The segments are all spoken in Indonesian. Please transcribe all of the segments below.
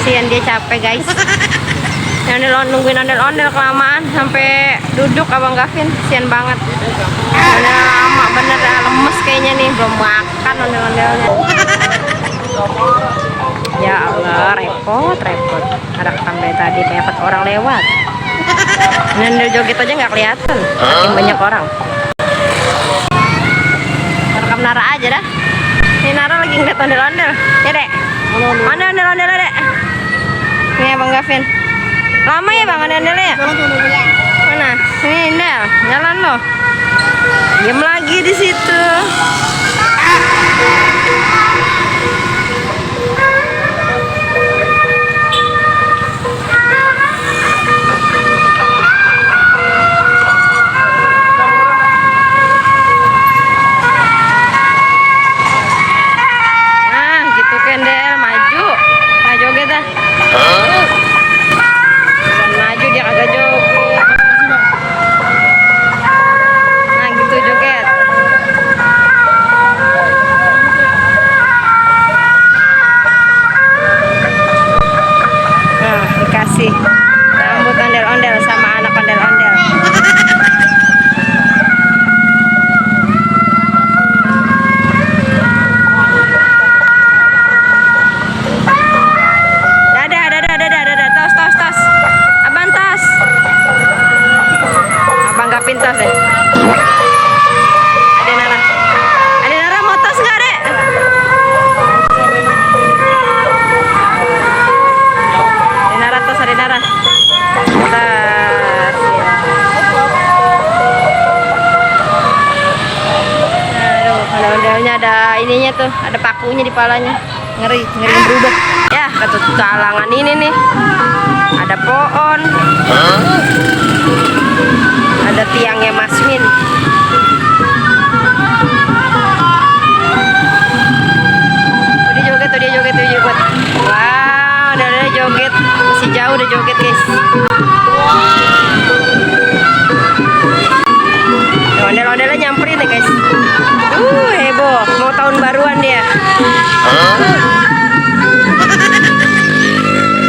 kasihan dia capek guys. Nungguin ondel-ondel kelamaan sampai duduk Abang Gavin, kasihan banget. Udah lama bener, lemes kayaknya nih, belum makan ondel-ondelnya. Ya Allah, repot. Ada rekam dari tadi, banyak orang lewat. Ondel joget aja nggak kelihatan, saking banyak orang. Rekam Nara aja dah. Ini Nara lagi ngeliat ondel-ondel. Ya dek, mana ondel-ondel dek? Ini Abang Gavin. Lama ya Bang ondel-ondelnya ya? Mana? Ini Indel, jalan loh. Diam lagi di situ. Nah, gitu Kendel, maju joget dah. Maju dia kagak joget. Nah gitu joget. Nah dikasih rambut ondel-ondel sama anak ondel-ondel. Dadah, tos. Abang tos. Abang gak pintas deh. Ada Nara mau tos nggak dek? Ada Nara. Tos. Aduh, ondel-ondelnya ada ininya tuh, ada pakunya di palanya. Ngeri berubah. Ya, ketutulangan ini nih. Ada pohon. Ada tiangnya Masmin. Dia joget. Wow, udah joget. Masih jauh udah joget, guys. Ondel-ondelnya nyamperin nih, guys. Heboh. Mau tahun baruan dia.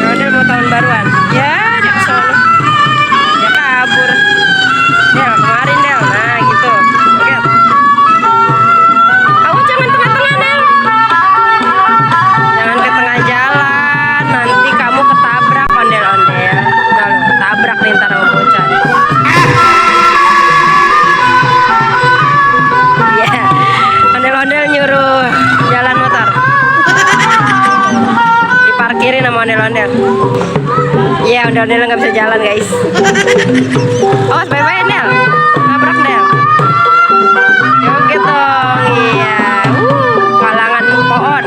Ondel mau tahun baruan. Ya, dia kesana. Dia kabur. Del, kemarin Del. Nah, gitu. Lihat. Awas jangan tengah-tengah, Del. Jangan ke tengah jalan. Nanti kamu ketabrak ondel-ondel. Nah, lu ketabrak nih ntar sama bocah. Iya. Ondel-ondel nyuruh jalan motor. Diparkirin sama ondel-ondel. Iya, ondel-ondel nggak bisa jalan, guys. Awas, bye-bye, Del. Nabrak, Del. Joget dong, iya. Kalangan pohon.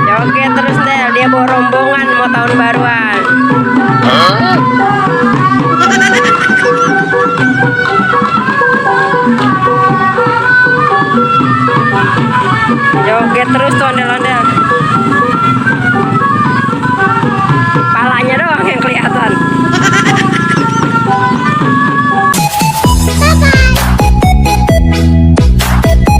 Joget terus, Del. Dia bawa rombongan mau tahun baruan. Joget terus tuh ondel-ondel.